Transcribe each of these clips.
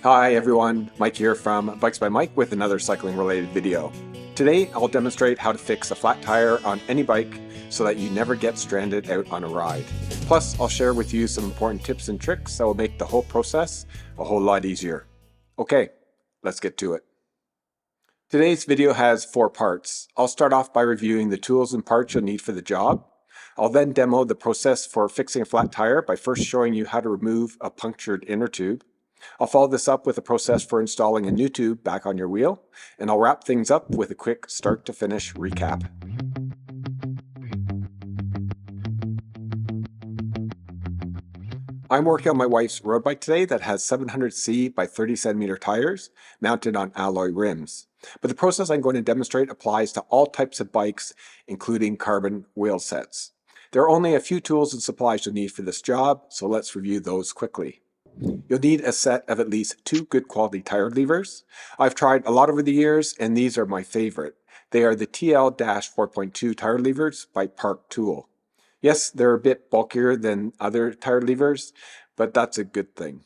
Hi everyone, Mike here from Bikes by Mike with another cycling related video. Today I'll demonstrate how to fix a flat tire on any bike so that you never get stranded out on a ride. Plus I'll share with you some important tips and tricks that will make the whole process a whole lot easier. Okay, let's get to it. Today's video has 4 parts. I'll start off by reviewing the tools and parts you'll need for the job. I'll then demo the process for fixing a flat tire by first showing you how to remove a punctured inner tube. I'll follow this up with a process for installing a new tube back on your wheel, and I'll wrap things up with a quick start to finish recap. I'm working on my wife's road bike today that has 700C by 30cm tires mounted on alloy rims. But the process I'm going to demonstrate applies to all types of bikes, including carbon wheel sets. There are only a few tools and supplies you'll need for this job, so let's review those quickly. You'll need a set of at least 2 good quality tire levers. I've tried a lot over the years and these are my favorite. They are the TL-4.2 tire levers by Park Tool. Yes, they're a bit bulkier than other tire levers, but that's a good thing.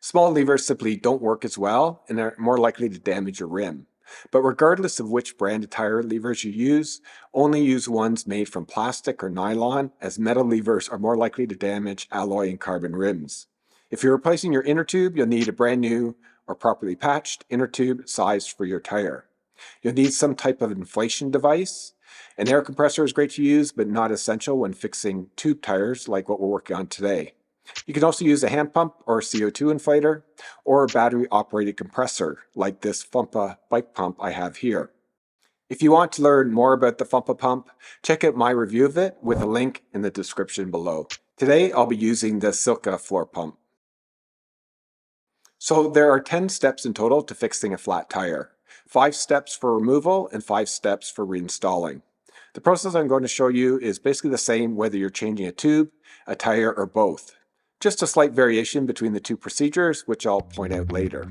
Small levers simply don't work as well and are more likely to damage your rim. But regardless of which brand of tire levers you use, only use ones made from plastic or nylon, as metal levers are more likely to damage alloy and carbon rims. If you're replacing your inner tube, you'll need a brand new or properly patched inner tube sized for your tire. You'll need some type of inflation device. An air compressor is great to use, but not essential when fixing tube tires like what we're working on today. You can also use a hand pump or a CO2 inflator, or a battery-operated compressor like this Fumpa bike pump I have here. If you want to learn more about the Fumpa pump, check out my review of it with a link in the description below. Today I'll be using the Silka floor pump. So there are 10 steps in total to fixing a flat tire. 5 steps for removal and 5 steps for reinstalling. The process I'm going to show you is basically the same whether you're changing a tube, a tire, or both. Just a slight variation between the two procedures, which I'll point out later.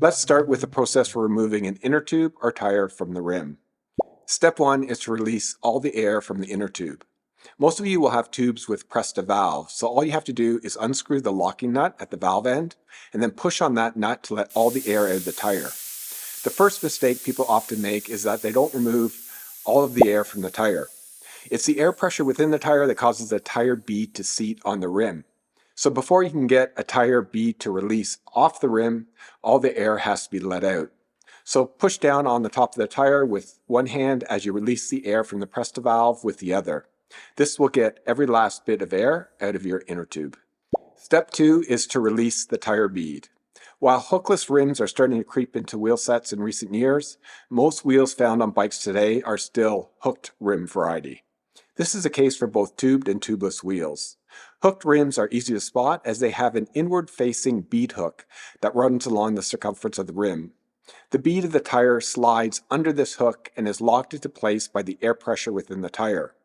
Let's start with the process for removing an inner tube or tire from the rim. Step 1 is to release all the air from the inner tube. Most of you will have tubes with Presta valve, so all you have to do is unscrew the locking nut at the valve end and then push on that nut to let all the air out of the tire. The first mistake people often make is that they don't remove all of the air from the tire. It's the air pressure within the tire that causes the tire bead to seat on the rim. So before you can get a tire bead to release off the rim, all the air has to be let out. So push down on the top of the tire with one hand as you release the air from the Presta valve with the other. This will get every last bit of air out of your inner tube. Step 2 is to release the tire bead. While hookless rims are starting to creep into wheel sets in recent years, most wheels found on bikes today are still hooked rim variety. This is the case for both tubed and tubeless wheels. Hooked rims are easy to spot as they have an inward-facing bead hook that runs along the circumference of the rim. The bead of the tire slides under this hook and is locked into place by the air pressure within the tire.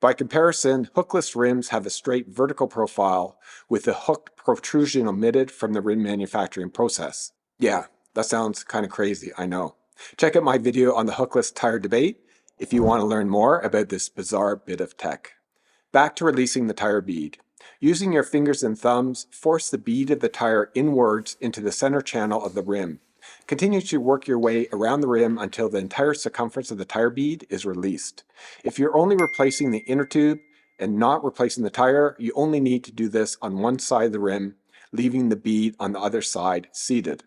By comparison, hookless rims have a straight vertical profile with the hooked protrusion omitted from the rim manufacturing process. Yeah, that sounds kind of crazy, I know. Check out my video on the hookless tire debate if you want to learn more about this bizarre bit of tech. Back to releasing the tire bead. Using your fingers and thumbs, force the bead of the tire inwards into the center channel of the rim. Continue to work your way around the rim until the entire circumference of the tire bead is released. If you're only replacing the inner tube and not replacing the tire, you only need to do this on one side of the rim, leaving the bead on the other side seated.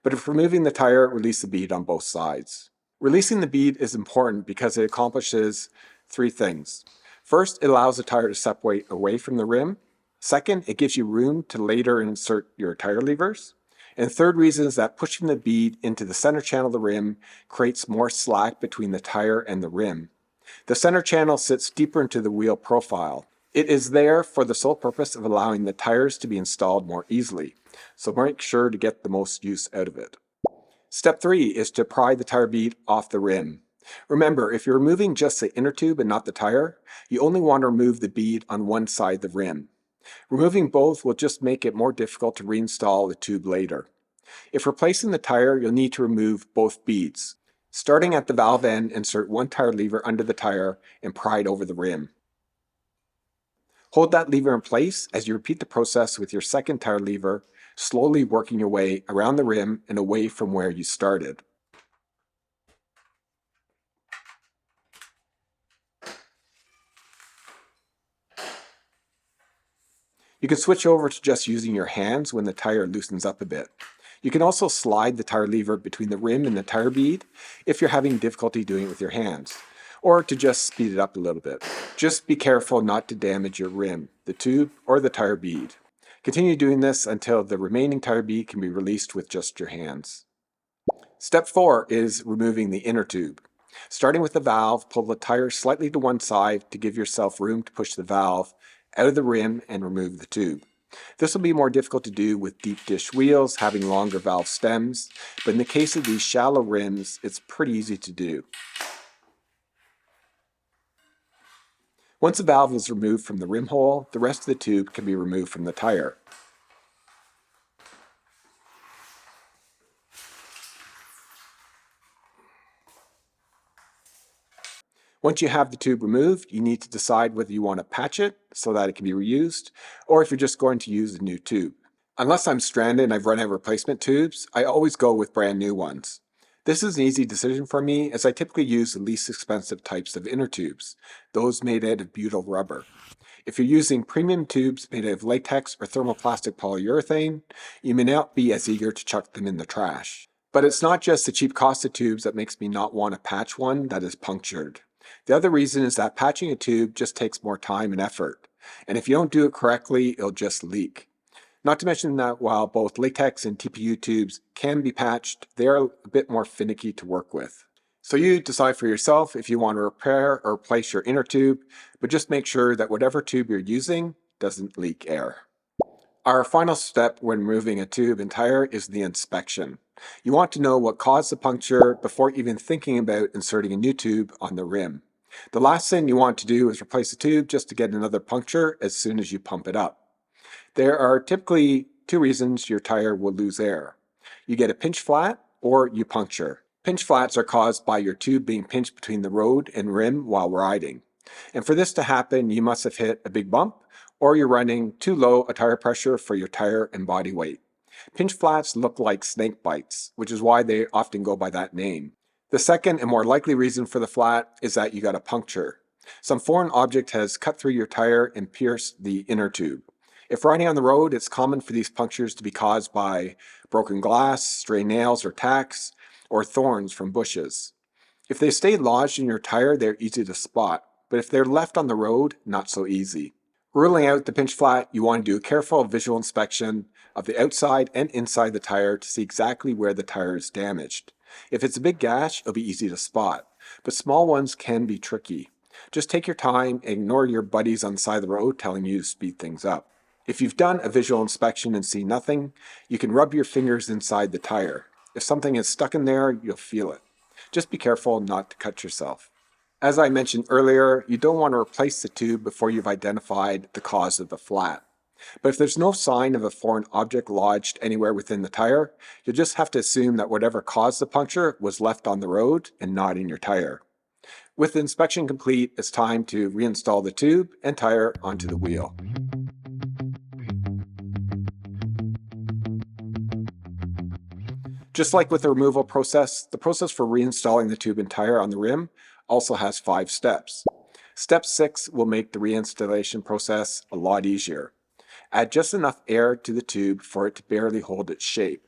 But if removing the tire, release the bead on both sides. Releasing the bead is important because it accomplishes 3 things. First, it allows the tire to separate away from the rim. Second, it gives you room to later insert your tire levers. And the third reason is that pushing the bead into the center channel of the rim creates more slack between the tire and the rim. The center channel sits deeper into the wheel profile. It is there for the sole purpose of allowing the tires to be installed more easily, so make sure to get the most use out of it. Step 3 is to pry the tire bead off the rim. Remember, if you're removing just the inner tube and not the tire, you only want to remove the bead on one side of the rim. Removing both will just make it more difficult to reinstall the tube later. If replacing the tire, you'll need to remove both beads. Starting at the valve end, insert one tire lever under the tire and pry it over the rim. Hold that lever in place as you repeat the process with your second tire lever, slowly working your way around the rim and away from where you started. You can switch over to just using your hands when the tire loosens up a bit. You can also slide the tire lever between the rim and the tire bead if you're having difficulty doing it with your hands, or to just speed it up a little bit. Just be careful not to damage your rim, the tube, or the tire bead. Continue doing this until the remaining tire bead can be released with just your hands. Step 4 is removing the inner tube. Starting with the valve, pull the tire slightly to one side to give yourself room to push the valve out of the rim and remove the tube. This will be more difficult to do with deep dish wheels having longer valve stems, but in the case of these shallow rims, it's pretty easy to do. Once the valve is removed from the rim hole, the rest of the tube can be removed from the tire. Once you have the tube removed, you need to decide whether you want to patch it so that it can be reused, or if you're just going to use a new tube. Unless I'm stranded and I've run out of replacement tubes, I always go with brand new ones. This is an easy decision for me as I typically use the least expensive types of inner tubes, those made out of butyl rubber. If you're using premium tubes made out of latex or thermoplastic polyurethane, you may not be as eager to chuck them in the trash. But it's not just the cheap cost of tubes that makes me not want to patch one that is punctured. The other reason is that patching a tube just takes more time and effort, and if you don't do it correctly, it'll just leak. Not to mention that while both latex and TPU tubes can be patched, they are a bit more finicky to work with. So you decide for yourself if you want to repair or replace your inner tube, but just make sure that whatever tube you're using doesn't leak air. Our final step when removing a tube and tire is the inspection. You want to know what caused the puncture before even thinking about inserting a new tube on the rim. The last thing you want to do is replace the tube just to get another puncture as soon as you pump it up. There are typically two reasons your tire will lose air. You get a pinch flat or you puncture. Pinch flats are caused by your tube being pinched between the road and rim while riding. And for this to happen, you must have hit a big bump or you're running too low a tire pressure for your tire and body weight. Pinch flats look like snake bites, which is why they often go by that name. The second and more likely reason for the flat is that you got a puncture. Some foreign object has cut through your tire and pierced the inner tube. If riding on the road, it's common for these punctures to be caused by broken glass, stray nails or tacks, or thorns from bushes. If they stay lodged in your tire, they're easy to spot, but if they're left on the road, not so easy. Ruling out the pinch flat, you want to do a careful visual inspection of the outside and inside the tire to see exactly where the tire is damaged. If it's a big gash, it'll be easy to spot, but small ones can be tricky. Just take your time and ignore your buddies on the side of the road telling you to speed things up. If you've done a visual inspection and see nothing, you can rub your fingers inside the tire. If something is stuck in there, you'll feel it. Just be careful not to cut yourself. As I mentioned earlier, you don't want to replace the tube before you've identified the cause of the flat. But if there's no sign of a foreign object lodged anywhere within the tire, you'll just have to assume that whatever caused the puncture was left on the road and not in your tire. With the inspection complete, it's time to reinstall the tube and tire onto the wheel. Just like with the removal process, the process for reinstalling the tube and tire on the rim also has 5 steps. Step 6 will make the reinstallation process a lot easier. Add just enough air to the tube for it to barely hold its shape.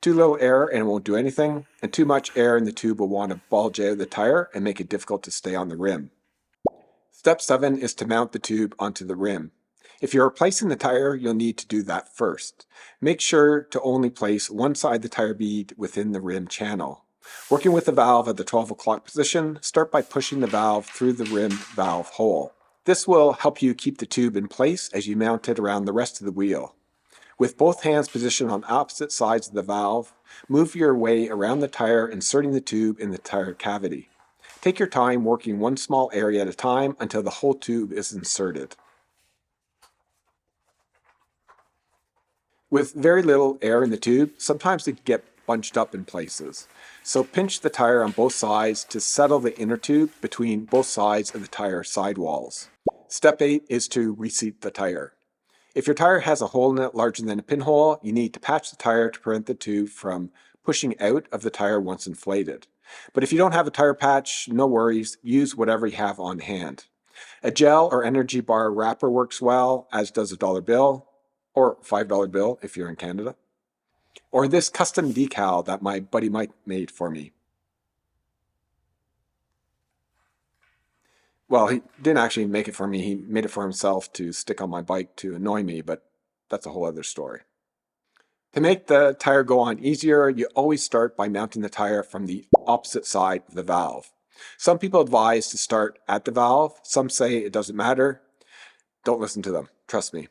Too little air and it won't do anything, and too much air in the tube will want to bulge out of the tire and make it difficult to stay on the rim. Step 7 is to mount the tube onto the rim. If you're replacing the tire, you'll need to do that first. Make sure to only place one side of the tire bead within the rim channel. Working with the valve at the 12 o'clock position, start by pushing the valve through the rim valve hole. This will help you keep the tube in place as you mount it around the rest of the wheel. With both hands positioned on opposite sides of the valve, move your way around the tire, inserting the tube in the tire cavity. Take your time working one small area at a time until the whole tube is inserted. With very little air in the tube, sometimes it can get bunched up in places. So pinch the tire on both sides to settle the inner tube between both sides of the tire sidewalls. Step 8 is to reseat the tire. If your tire has a hole in it larger than a pinhole, you need to patch the tire to prevent the tube from pushing out of the tire once inflated. But if you don't have a tire patch, no worries, use whatever you have on hand. A gel or energy bar wrapper works well, as does a dollar bill, or $5 bill if you're in Canada, or this custom decal that my buddy Mike made for me. Well, he didn't actually make it for me, he made it for himself to stick on my bike to annoy me, but that's a whole other story. To make the tire go on easier, you always start by mounting the tire from the opposite side of the valve. Some people advise to start at the valve, some say it doesn't matter. Don't listen to them, trust me.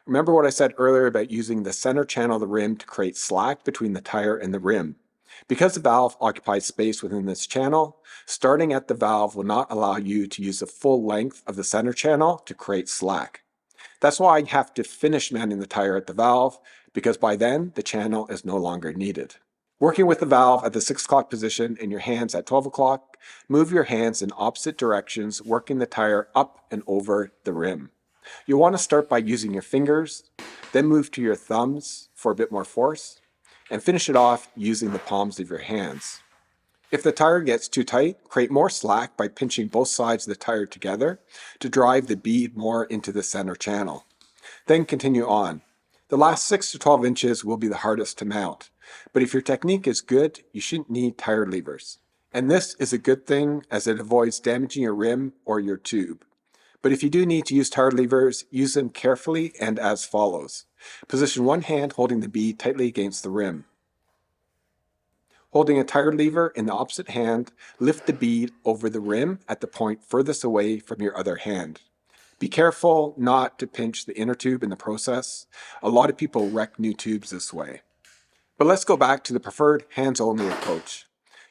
Remember what I said earlier about using the center channel of the rim to create slack between the tire and the rim. Because the valve occupies space within this channel, starting at the valve will not allow you to use the full length of the center channel to create slack. That's why you have to finish mounting the tire at the valve, because by then the channel is no longer needed. Working with the valve at the 6 o'clock position and your hands at 12 o'clock, move your hands in opposite directions, working the tire up and over the rim. You'll want to start by using your fingers, then move to your thumbs for a bit more force, and finish it off using the palms of your hands. If the tire gets too tight, create more slack by pinching both sides of the tire together to drive the bead more into the center channel. Then continue on. The last 6 to 12 inches will be the hardest to mount, but if your technique is good, you shouldn't need tire levers. And this is a good thing as it avoids damaging your rim or your tube. But if you do need to use tire levers, use them carefully and as follows. Position one hand holding the bead tightly against the rim. Holding a tire lever in the opposite hand, lift the bead over the rim at the point furthest away from your other hand. Be careful not to pinch the inner tube in the process. A lot of people wreck new tubes this way. But let's go back to the preferred hands-only approach.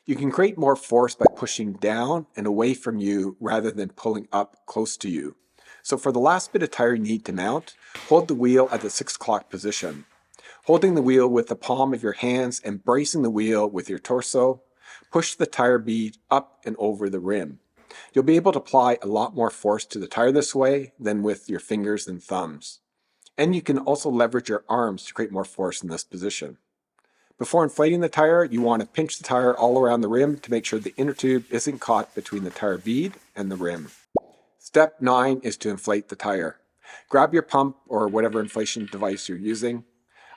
You can create more force by pushing down and away from you rather than pulling up close to you. So for the last bit of tire you need to mount, hold the wheel at the 6 o'clock position. Holding the wheel with the palm of your hands and bracing the wheel with your torso, push the tire bead up and over the rim. You'll be able to apply a lot more force to the tire this way than with your fingers and thumbs. And you can also leverage your arms to create more force in this position. Before inflating the tire, you want to pinch the tire all around the rim to make sure the inner tube isn't caught between the tire bead and the rim. Step 9 is to inflate the tire. Grab your pump or whatever inflation device you're using,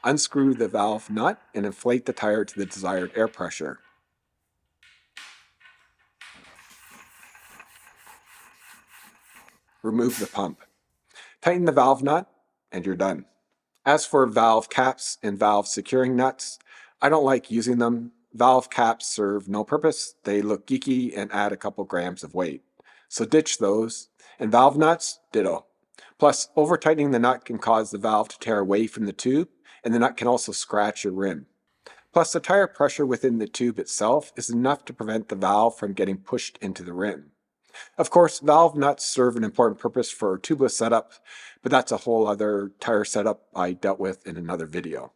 unscrew the valve nut, and inflate the tire to the desired air pressure. Remove the pump. Tighten the valve nut, and you're done. As for valve caps and valve securing nuts, I don't like using them. Valve caps serve no purpose, they look geeky and add a couple grams of weight. So ditch those. And valve nuts, ditto. Plus, over-tightening the nut can cause the valve to tear away from the tube, and the nut can also scratch your rim. Plus, the tire pressure within the tube itself is enough to prevent the valve from getting pushed into the rim. Of course, valve nuts serve an important purpose for tubeless setup, but that's a whole other tire setup I dealt with in another video.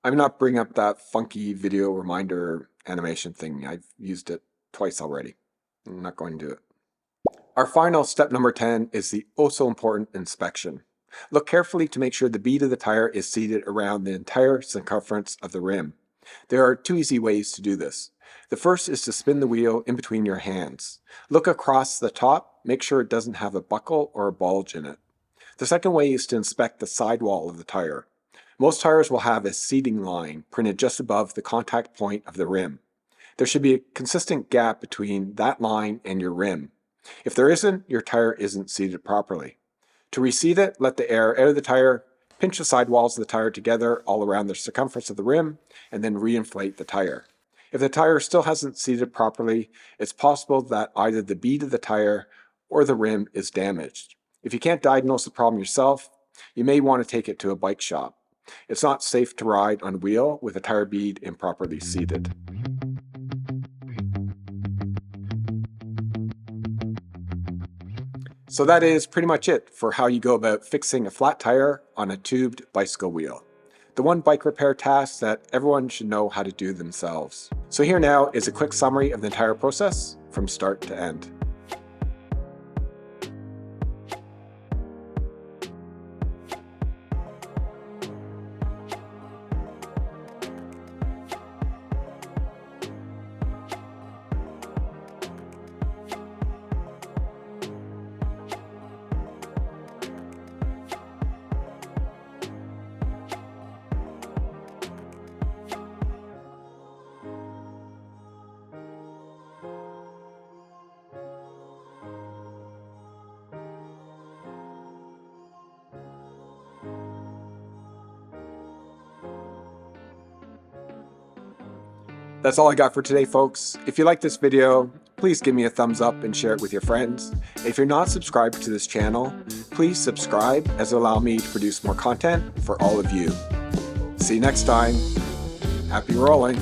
I'm not bringing up that funky video reminder animation thing. I've used it twice already. I'm not going to do it. Our final step number 10 is the so important inspection. Look carefully to make sure the bead of the tire is seated around the entire circumference of the rim. There are 2 easy ways to do this. The first is to spin the wheel in between your hands. Look across the top, make sure it doesn't have a buckle or a bulge in it. The second way is to inspect the sidewall of the tire. Most tires will have a seating line printed just above the contact point of the rim. There should be a consistent gap between that line and your rim. If there isn't, your tire isn't seated properly. To reseat it, let the air out of the tire, pinch the sidewalls of the tire together all around the circumference of the rim, and then reinflate the tire. If the tire still hasn't seated properly, it's possible that either the bead of the tire or the rim is damaged. If you can't diagnose the problem yourself, you may want to take it to a bike shop. It's not safe to ride on a wheel with a tire bead improperly seated. So that is pretty much it for how you go about fixing a flat tire on a tubed bicycle wheel. The one bike repair task that everyone should know how to do themselves. So here now is a quick summary of the entire process from start to end. That's all I got for today, folks. If you like this video, please give me a thumbs up and share it with your friends. If you're not subscribed to this channel, please subscribe as it will allow me to produce more content for all of you. See you next time. Happy rolling.